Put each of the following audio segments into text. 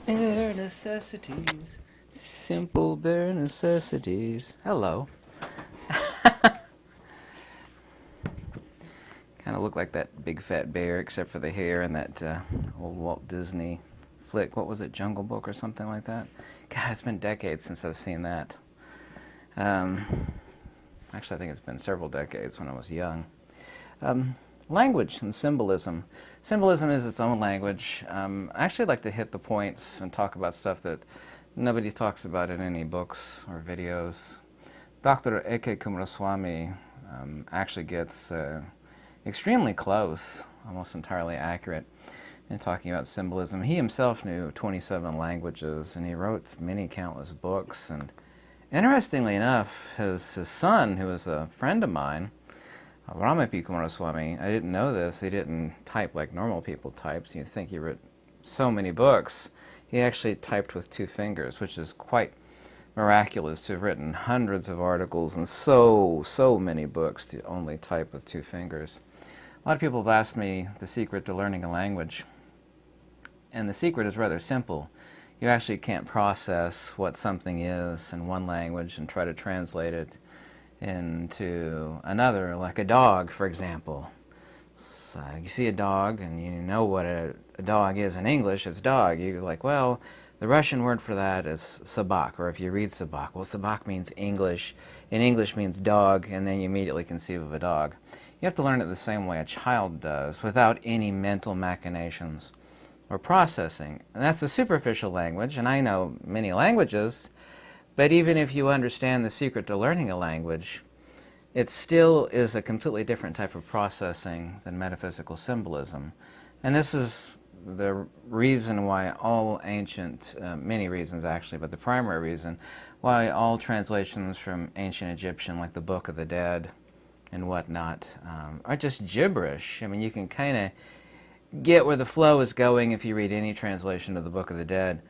Bare necessities. Simple bare necessities. Hello. Kind of look like that big fat bear, except for the hair and that old Walt Disney flick. What was it, Jungle Book or something like that? God, it's been decades since I've seen that. Um, Actually, I think it's been several decades when I was young. Um, Language and symbolism. Symbolism is its own language. I actually like to hit the points and talk about stuff that nobody talks about in any books or videos. Dr. Eke Kumraswamy actually gets extremely close, almost entirely accurate, in talking about symbolism. He himself knew 27 languages, and he wrote many countless books. And interestingly enough, his son, who was a friend of mine, Ramapi Kumaraswamy, I didn't know this, he didn't type like normal people type, so you'd think he wrote so many books. He actually typed with 2 fingers, which is quite miraculous to have written hundreds of articles and so many books to only type with 2 fingers. A lot of people have asked me the secret to learning a language, and the secret is rather simple. You actually can't process what something is in one language and try to translate it into another, like a dog, for example. So you see a dog and you know what a dog is in English, it's dog. You're like, well, the Russian word for that is sabak, or if you read sabak, well, sabak means English, and English means dog, and then you immediately conceive of a dog. You have to learn it the same way a child does, without any mental machinations or processing. And that's a superficial language, and I know many languages, but even if you understand the secret to learning a language, it still is a completely different type of processing than metaphysical symbolism. And this is the reason why all ancient, many reasons actually, but the primary reason why all translations from ancient Egyptian, like the Book of the Dead and whatnot, are just gibberish. I mean, you can kind of get where the flow is going if you read any translation of the Book of the Dead.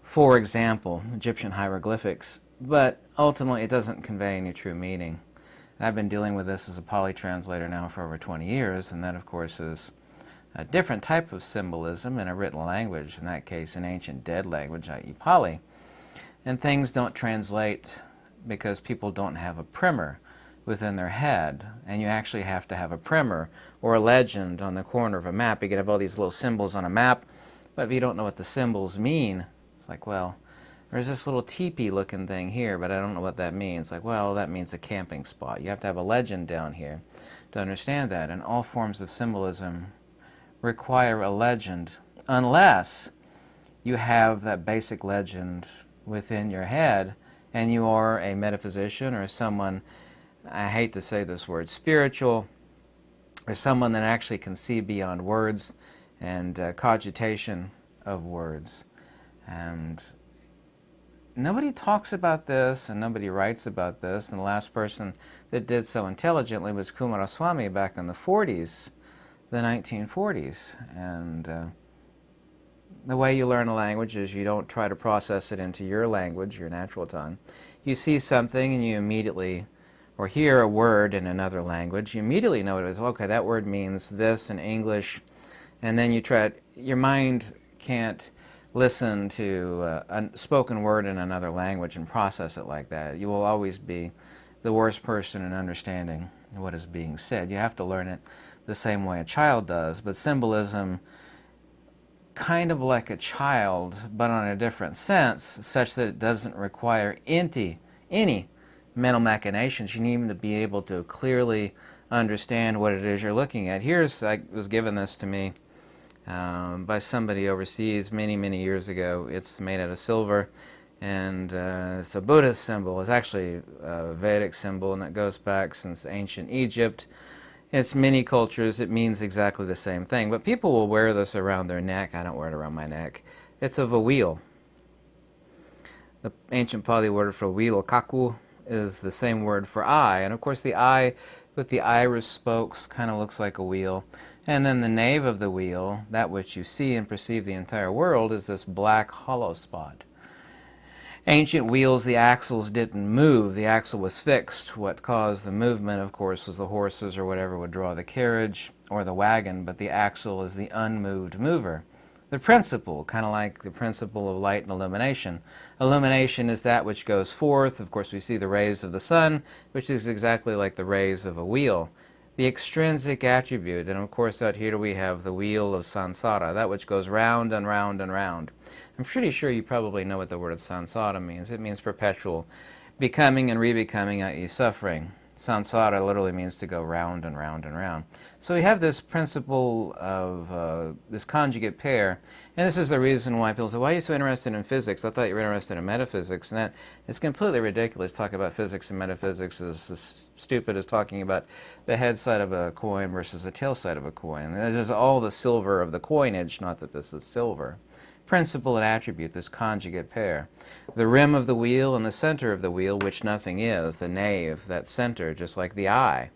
For example, Egyptian hieroglyphics, but ultimately it doesn't convey any true meaning. And I've been dealing with this as a Pali translator now for over 20 years, and that of course is a different type of symbolism in a written language, in that case an ancient dead language, i.e. Pali. And things don't translate because people don't have a primer within their head, and you actually have to have a primer or a legend on the corner of a map. You could have all these little symbols on a map, but if you don't know what the symbols mean, it's like, well, there's this little teepee looking thing here, but I don't know what that means. Like, well, that means a camping spot. You have to have a legend down here to understand that. And all forms of symbolism require a legend, unless you have that basic legend within your head and you are a metaphysician or someone, I hate to say this word, spiritual, or someone that actually can see beyond words and cogitation of words. And nobody talks about this and nobody writes about this, and the last person that did so intelligently was Kumaraswamy back in the 40s, the 1940s. And the way you learn a language is you don't try to process it into your language, your natural tongue. You see something and you immediately, or hear a word in another language, you immediately know it is, okay, that word means this in English, and then you try, your mind can't listen to a spoken word in another language and process it like that. You will always be the worst person in understanding what is being said. You have to learn it the same way a child does, but symbolism, kind of like a child, but on a different sense, such that it doesn't require any mental machinations. You need even to be able to clearly understand what it is you're looking at. I was given this to me by somebody overseas many years ago. It's made out of silver, and it's a Buddhist symbol. It's actually a Vedic symbol, and it goes back since ancient Egypt. It's many cultures. It means exactly the same thing, but people will wear this around their neck. I don't wear it around my neck. It's of a wheel. The ancient Pali word for wheel, kaku, is the same word for eye, and of course the eye with the iris spokes kind of looks like a wheel. And then the nave of the wheel, that which you see and perceive the entire world, is this black hollow spot. Ancient wheels, the axles didn't move. The axle was fixed. What caused the movement, of course, was the horses or whatever would draw the carriage or the wagon, but the axle is the unmoved mover. the principle, kind of like the principle of light and illumination. Illumination is that which goes forth. Of course, we see the rays of the sun, which is exactly like the rays of a wheel. The extrinsic attribute, and of course out here we have the wheel of samsara, that which goes round and round and round. I'm pretty sure you probably know what the word samsara means. It means perpetual becoming and rebecoming, i.e. suffering. Samsara literally means to go round and round and round. So we have this principle of this conjugate pair, and this is the reason why people say, why are you so interested in physics? I thought you were interested in metaphysics. And that it's completely ridiculous to talk about physics and metaphysics as stupid as talking about the head side of a coin versus the tail side of a coin. There's all the silver of the coinage, not that this is silver. Principle and attribute, this conjugate pair. The rim of the wheel and the center of the wheel, which nothing is, the nave, that center, just like the eye.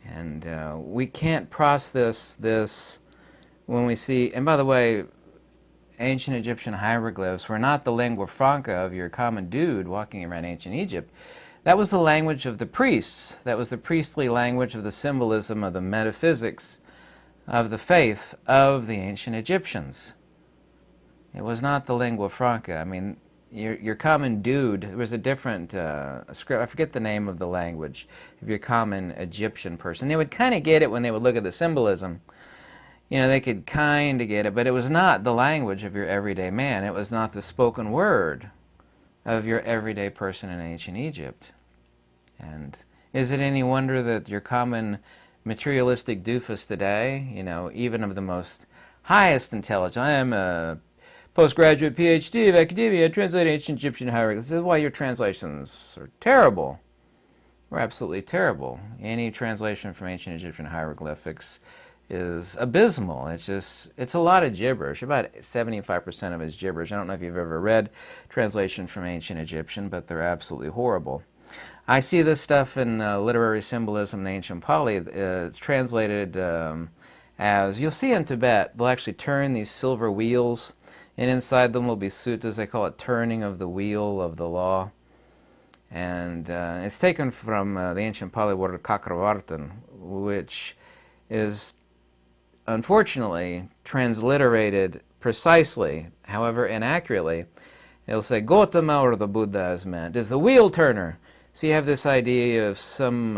And we can't process this when we see, and by the way, ancient Egyptian hieroglyphs were not the lingua franca of your common dude walking around ancient Egypt. That was the language of the priests. That was the priestly language of the symbolism of the metaphysics of the faith of the ancient Egyptians. It was not the lingua franca. I mean, your common dude, there was a different script. I forget the name of the language of your common Egyptian person. They would kind of get it when they would look at the symbolism. You know, they could kind of get it, but it was not the language of your everyday man. It was not the spoken word of your everyday person in ancient Egypt. And is it any wonder that your common materialistic doofus today, you know, even of the most highest intelligence, I am a postgraduate PhD of academia, translating ancient Egyptian hieroglyphs. This is why your translations are terrible. Or absolutely terrible. Any translation from ancient Egyptian hieroglyphics is abysmal. It's a lot of gibberish. About 75% of it is gibberish. I don't know if you've ever read translation from ancient Egyptian, but they're absolutely horrible. I see this stuff in literary symbolism in ancient Pali. It's translated as, you'll see in Tibet, they'll actually turn these silver wheels, and inside them will be suttas. They call it turning of the wheel of the law. And it's taken from the ancient Pali word Cakravartan, which is unfortunately transliterated precisely, however inaccurately. It'll say Gautama, or the Buddha is meant, is the wheel turner. So you have this idea of some,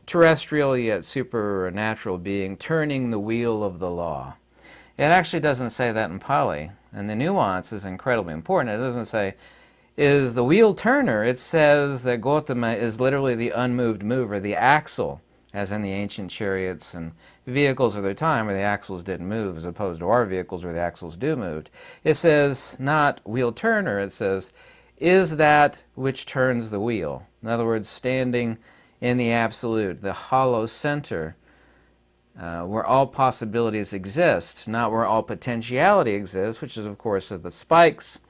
terrestrial yet supernatural being turning the wheel of the law. It actually doesn't say that in Pali, and the nuance is incredibly important. It doesn't say, is the wheel turner. It says that Gautama is literally the unmoved mover, the axle, as in the ancient chariots and vehicles of their time where the axles didn't move, as opposed to our vehicles where the axles do move. It says not wheel turner, it says, is that which turns the wheel. In other words, standing in the absolute, the hollow center, where all possibilities exist, not where all potentiality exists, which is, of course, at the spikes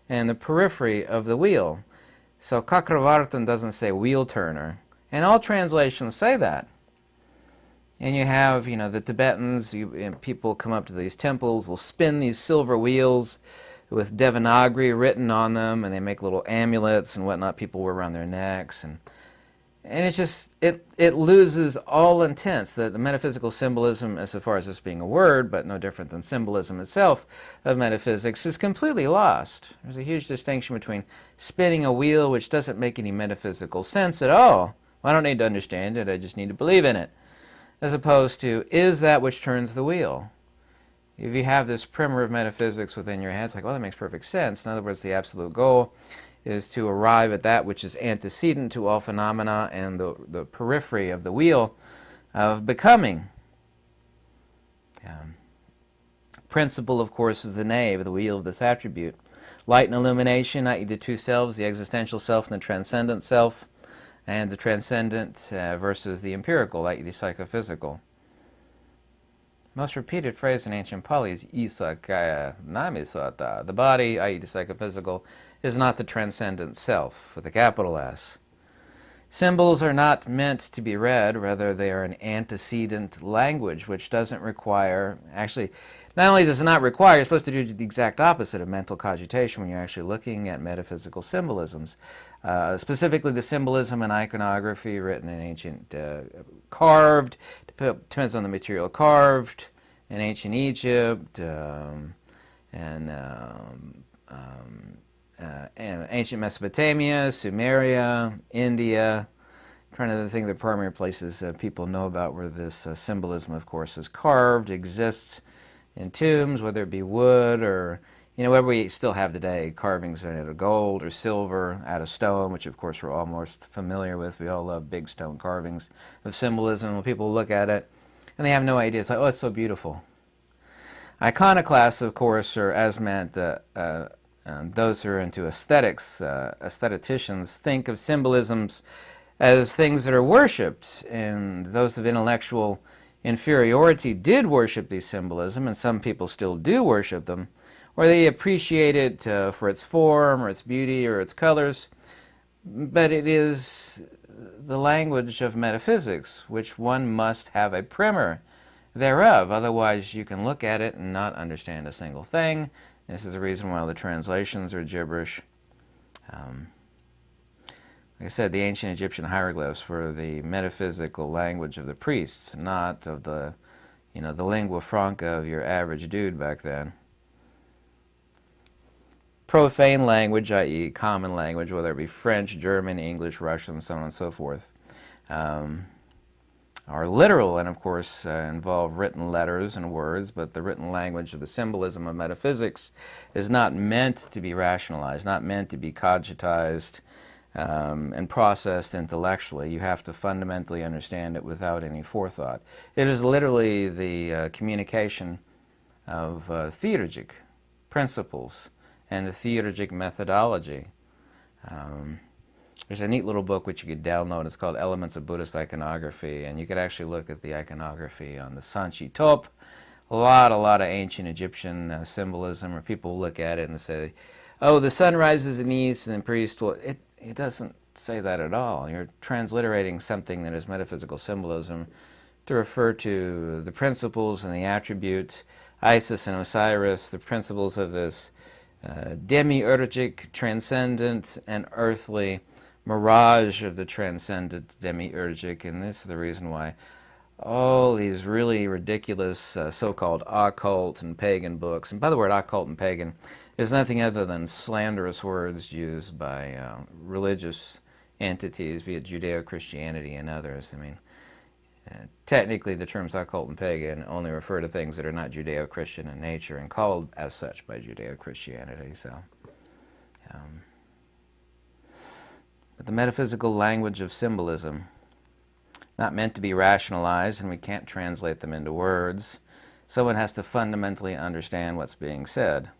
and the periphery of the wheel. So Cakravartan doesn't say wheel turner, and all translations say that. And you have, the Tibetans, people come up to these temples, they'll spin these silver wheels with Devanagari written on them, and they make little amulets and whatnot people wear around their necks, and it's just, it loses all intent. The metaphysical symbolism, as far as this being a word, but no different than symbolism itself of metaphysics, is completely lost. There's a huge distinction between spinning a wheel, which doesn't make any metaphysical sense at all. I don't need to understand it, I just need to believe in it. As opposed to, is that which turns the wheel? If you have this primer of metaphysics within your head, it's like, well, that makes perfect sense. In other words, the absolute goal is to arrive at that which is antecedent to all phenomena and the periphery of the wheel of becoming. Principle, of course, is the nave, the wheel of this attribute. Light and illumination, i.e. the two selves, the existential self and the transcendent self, and the transcendent versus the empirical, i.e. the psychophysical. Most repeated phrase in ancient Pali is Isakaya Namisata. The body, i.e. the psychophysical, is not the transcendent self, with a capital S. Symbols are not meant to be read, rather they are an antecedent language which doesn't require, actually, not only does it not require, you're supposed to do the exact opposite of mental cogitation when you're actually looking at metaphysical symbolisms. Specifically the symbolism in iconography written in ancient carved, depends on the material carved, in ancient Egypt, and ancient Mesopotamia, Sumeria, India. I'm trying to think of the primary places people know about where this symbolism, of course, is carved, exists in tombs, whether it be wood or, whatever we still have today, carvings out of gold or silver, out of stone, which of course we're all most familiar with. We all love big stone carvings of symbolism. When people look at it and they have no idea, it's like, oh, it's so beautiful. Iconoclasts, of course, are, as meant, those who are into aesthetics, aestheticians, think of symbolisms as things that are worshipped, and those of intellectual inferiority did worship these symbolism, and some people still do worship them, or they appreciate it for its form, or its beauty, or its colors, but it is the language of metaphysics, which one must have a primer thereof. Otherwise, you can look at it and not understand a single thing. This is the reason why the translations are gibberish. Like I said, the ancient Egyptian hieroglyphs were the metaphysical language of the priests, not of the, the lingua franca of your average dude back then. Profane language, i.e. common language, whether it be French, German, English, Russian, so on and so forth, are literal and, of course, involve written letters and words, but the written language of the symbolism of metaphysics is not meant to be rationalized, not meant to be cogitized and processed intellectually. You have to fundamentally understand it without any forethought. It is literally the communication of theurgic principles and the theurgic methodology. There's a neat little book which you could download. It's called Elements of Buddhist Iconography, and you could actually look at the iconography on the Sanchi Top. A lot of ancient Egyptian symbolism, where people look at it and say, oh, the sun rises in the east, and the priest will... It doesn't say that at all. You're transliterating something that is metaphysical symbolism to refer to the principles and the attribute, Isis and Osiris, the principles of this demiurgic, transcendent, and earthly mirage of the transcendent demiurgic. And this is the reason why all these really ridiculous so-called occult and pagan books, and by the word occult and pagan is nothing other than slanderous words used by religious entities, be it Judeo-Christianity and others. I mean, technically the terms occult and pagan only refer to things that are not Judeo-Christian in nature and called as such by Judeo-Christianity. But the metaphysical language of symbolism, not meant to be rationalized, and we can't translate them into words. Someone has to fundamentally understand what's being said.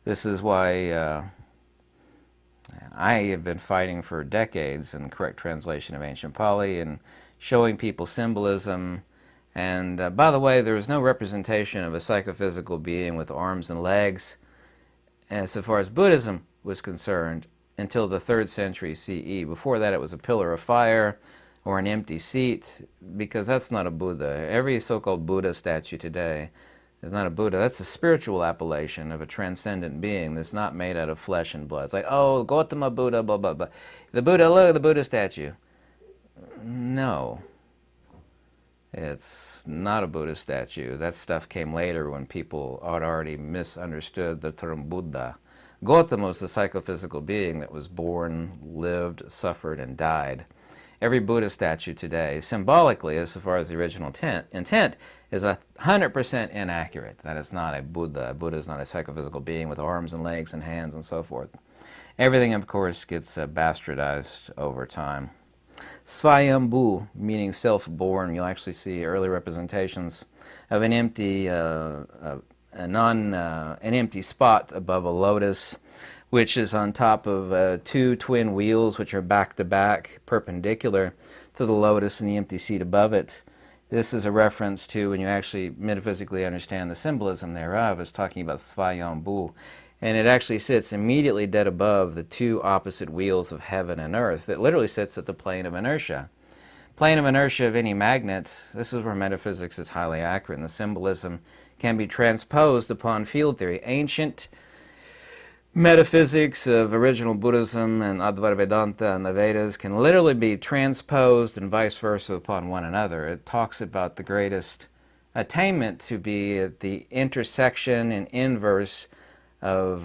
This is why I have been fighting for decades in correct translation of ancient Pali and showing people symbolism. And by the way, there was no representation of a psychophysical being with arms and legs, as far as Buddhism was concerned, until the 3rd century CE. Before that, it was a pillar of fire or an empty seat, because that's not a Buddha. Every so-called Buddha statue today is not a Buddha. That's a spiritual appellation of a transcendent being that's not made out of flesh and blood. It's like, oh, Gautama Buddha, blah, blah, blah. The Buddha, look at the Buddha statue. No. It's not a Buddha statue. That stuff came later when people had already misunderstood the term Buddha. Gautama was the psychophysical being that was born, lived, suffered, and died. Every Buddha statue today, symbolically, as far as the original intent, is 100% inaccurate. That is not a Buddha. A Buddha is not a psychophysical being with arms and legs and hands and so forth. Everything, of course, gets bastardized over time. Svayambhu, meaning self-born. You'll actually see early representations of an empty, an empty spot above a lotus, which is on top of 2 twin wheels, which are back-to-back, perpendicular to the lotus and the empty seat above it. This is a reference to, when you actually metaphysically understand the symbolism thereof, is talking about Svayambhu. And it actually sits immediately dead above the 2 opposite wheels of heaven and earth. It literally sits at the plane of inertia. Plane of inertia of any magnet, this is where metaphysics is highly accurate, and the symbolism can be transposed upon field theory. Ancient metaphysics of original Buddhism and Advaita Vedanta and the Vedas can literally be transposed and vice versa upon one another. It talks about the greatest attainment to be at the intersection and inverse of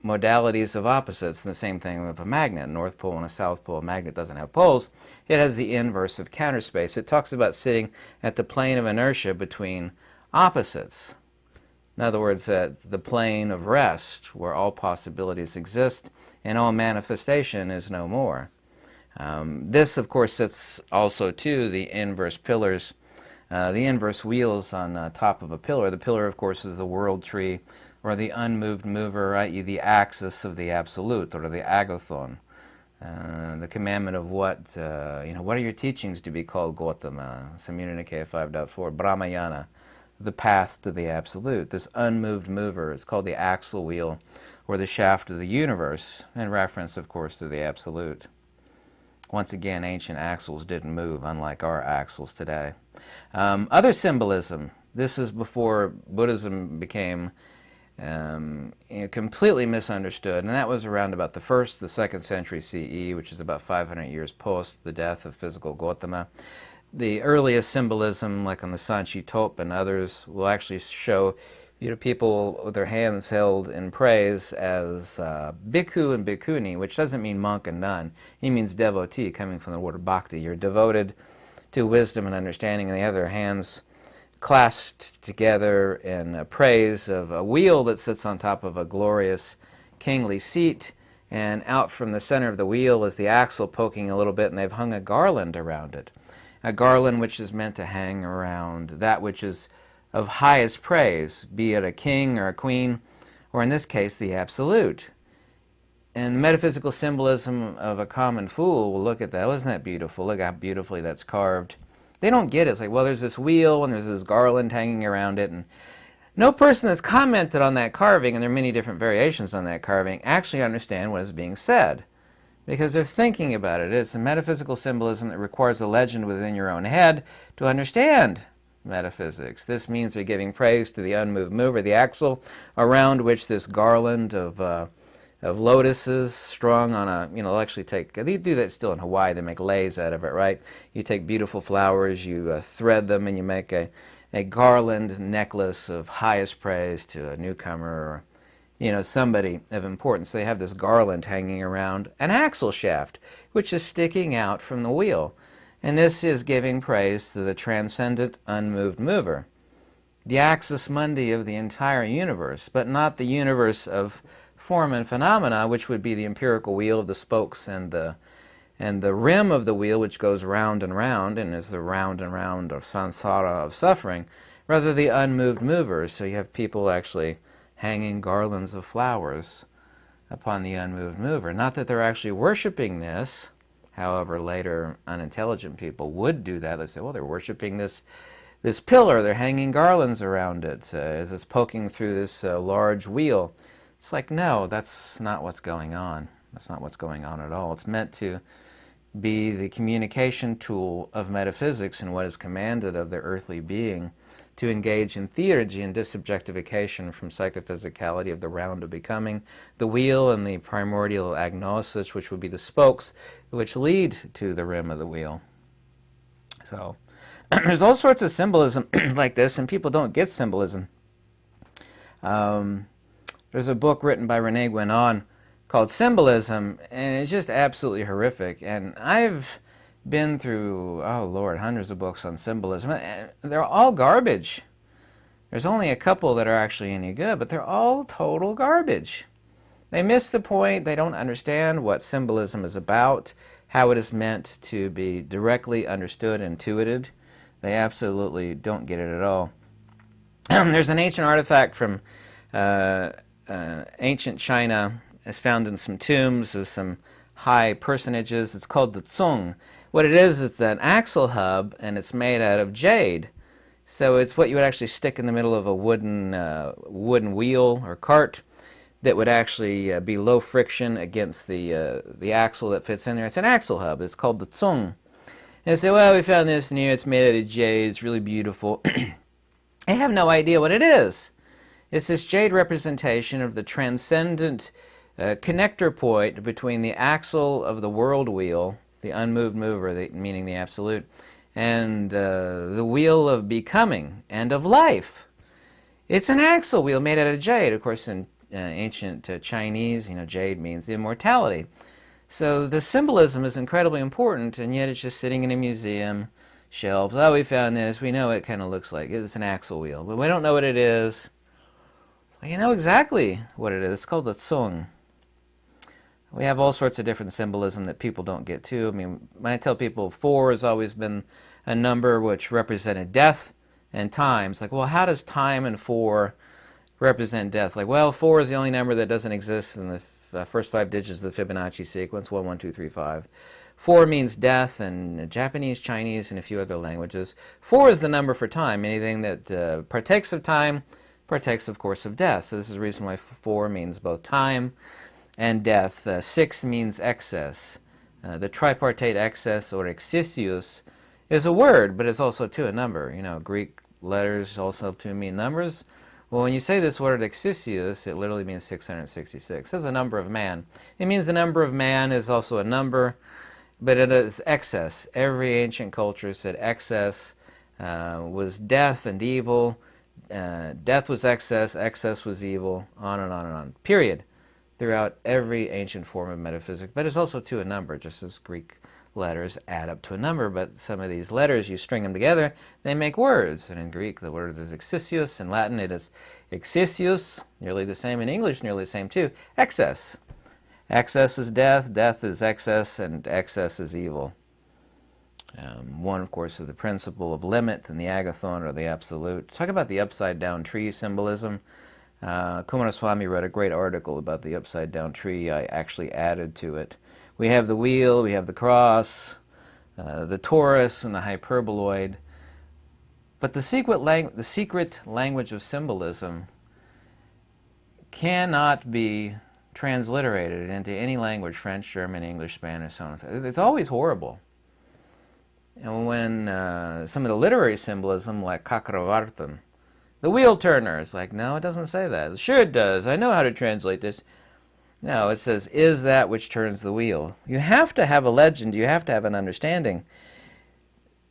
modalities of opposites. And the same thing with a magnet, North Pole and a South Pole. A magnet doesn't have poles. It has the inverse of counter space. It talks about sitting at the plane of inertia between opposites. In other words, at the plane of rest, where all possibilities exist and all manifestation is no more. This, of course, sits also to the inverse pillars, the inverse wheels on top of a pillar. The pillar, of course, is the world tree, or the unmoved mover, i.e. the axis of the absolute, or the agathon. The commandment of what, what are your teachings to be called Gautama? Samyutta Nikaya 5.4, Brahmayana, the path to the absolute. This unmoved mover is called the axle wheel, or the shaft of the universe, in reference, of course, to the absolute. Once again, ancient axles didn't move, unlike our axles today. Other symbolism. This is before Buddhism became completely misunderstood, and that was around about the 1st, the 2nd century CE, which is about 500 years post the death of physical Gautama. The earliest symbolism, like on the Sanchi Top and others, will actually show people with their hands held in praise as bhikkhu and bhikkhuni, which doesn't mean monk and nun. He means devotee, coming from the word bhakti. You're devoted to wisdom and understanding, and they have their hands clasped together in praise of a wheel that sits on top of a glorious kingly seat, and out from the center of the wheel is the axle poking a little bit, and they've hung a garland around it. A garland which is meant to hang around that which is of highest praise, be it a king or a queen, or in this case, the absolute. And metaphysical symbolism of a common fool will look at that. Isn't that beautiful? Look how beautifully that's carved. They don't get it. It's like, well, there's this wheel and there's this garland hanging around it, and no person that's commented on that carving, and there are many different variations on that carving, actually understand what is being said, because they're thinking about it. It's a metaphysical symbolism that requires a legend within your own head to understand metaphysics. This means they're giving praise to the unmoved mover, the axle, around which this garland of lotuses strung on a, they'll actually take, they do that still in Hawaii, they make leis out of it, right? You take beautiful flowers, you thread them, and you make a garland necklace of highest praise to a newcomer or, somebody of importance. They have this garland hanging around an axle shaft, which is sticking out from the wheel. And this is giving praise to the transcendent, unmoved mover, the axis mundi of the entire universe, but not the universe of form and phenomena, which would be the empirical wheel of the spokes and the rim of the wheel, which goes round and is the round and round of samsara, of suffering, rather the unmoved movers. So you have people actually hanging garlands of flowers upon the unmoved mover. Not that they're actually worshiping this. However, later unintelligent people would do that. They say, well, they're worshiping this pillar. They're hanging garlands around it as it's poking through this large wheel. It's like, no, that's not what's going on. That's not what's going on at all. It's meant to be the communication tool of metaphysics and what is commanded of the earthly being to engage in theurgy and disubjectification from psychophysicality of the round of becoming, the wheel and the primordial agnosis, which would be the spokes which lead to the rim of the wheel. So there's all sorts of symbolism like this, and people don't get symbolism. There's a book written by Rene Guénon called Symbolism, and it's just absolutely horrific. And I've been through, oh Lord, hundreds of books on symbolism. They're all garbage. There's only a couple that are actually any good, but they're all total garbage. They miss the point. They don't understand what symbolism is about, how it is meant to be directly understood, intuited. They absolutely don't get it at all. There's an ancient artifact from ancient China. It's found in some tombs of some high personages. It's called the Tsung. What it is, it's an axle hub, and it's made out of jade. So it's what you would actually stick in the middle of a wooden wheel or cart that would actually be low friction against the axle that fits in there. It's an axle hub. It's called the Tsung. And they say, well, we found this new. It's made out of jade. It's really beautiful. I have no idea what it is. It's this jade representation of the transcendent connector point between the axle of the world wheel, the unmoved mover, meaning the absolute, and the wheel of becoming and of life. It's an axle wheel made out of jade. Of course, in ancient Chinese, jade means immortality. So the symbolism is incredibly important, and yet it's just sitting in a museum, shelves. Oh, we found this. We know it kind of looks like it's an axle wheel, but we don't know what it is. You know exactly what it is. It's called the Tsung. We have all sorts of different symbolism that people don't get to. I mean, when I tell people 4 has always been a number which represented death and time, it's like, well, how does time and 4 represent death? Like, well, 4 is the only number that doesn't exist in the first 5 digits of the Fibonacci sequence, 1, 1, 2, 3, 5. 4 means death in Japanese, Chinese, and a few other languages. 4 is the number for time. Anything that partakes of time partakes, of course, of death. So this is the reason why 4 means both time and death. 6 means excess. The tripartite excess, or excessius, is a word, but it's also too a number. Greek letters also too mean numbers. Well, when you say this word excessius, it literally means 666. That's a number of man. It means the number of man is also a number, but it is excess. Every ancient culture said excess was death and evil. Death was excess was evil, on and on and on. Period. Throughout every ancient form of metaphysics. But it's also to a number, just as Greek letters add up to a number. But some of these letters, you string them together, they make words. And in Greek, the word is excessius. In Latin, it is excessius, nearly the same. In English, nearly the same too. Excess. Excess is death, death is excess, and excess is evil. One, of course, is the principle of limit and the agathon, or the absolute. Talk about the upside-down tree symbolism. Kumaraswamy wrote a great article about the upside-down tree. I actually added to it. We have the wheel, we have the cross, the torus, and the hyperboloid. But the secret language of symbolism cannot be transliterated into any language, French, German, English, Spanish, so on and so on. It's always horrible. And when some of the literary symbolism, like Cakravartan, the wheel turner, is like, no, it doesn't say that. Sure it does. I know how to translate this. No, it says, is that which turns the wheel. You have to have a legend. You have to have an understanding.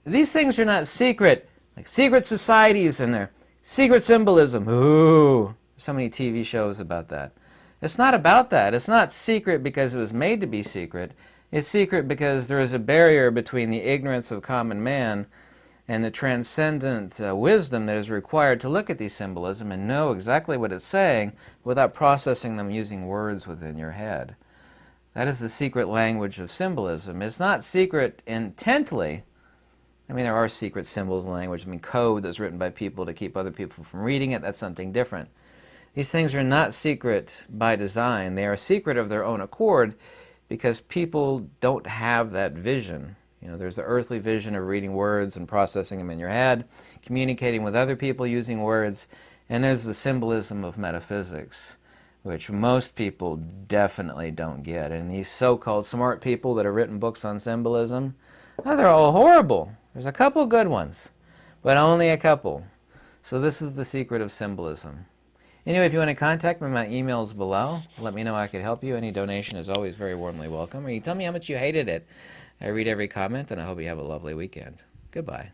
These things are not secret. Like secret societies and their secret symbolism. Ooh, so many TV shows about that. It's not about that. It's not secret because it was made to be secret. It's secret because there is a barrier between the ignorance of common man and the transcendent wisdom that is required to look at these symbolism and know exactly what it's saying without processing them using words within your head. That is the secret language of symbolism. It's not secret intently. I mean, there are secret symbols in language. I mean, code that's written by people to keep other people from reading it, that's something different. These things are not secret by design. They are secret of their own accord because people don't have that vision. There's the earthly vision of reading words and processing them in your head, communicating with other people using words, and there's the symbolism of metaphysics, which most people definitely don't get. And these so-called smart people that have written books on symbolism, they're all horrible. There's a couple good ones, but only a couple. So this is the secret of symbolism. Anyway, if you want to contact me, my email is below. Let me know how I could help you. Any donation is always very warmly welcome. Or you tell me how much you hated it. I read every comment, and I hope you have a lovely weekend. Goodbye.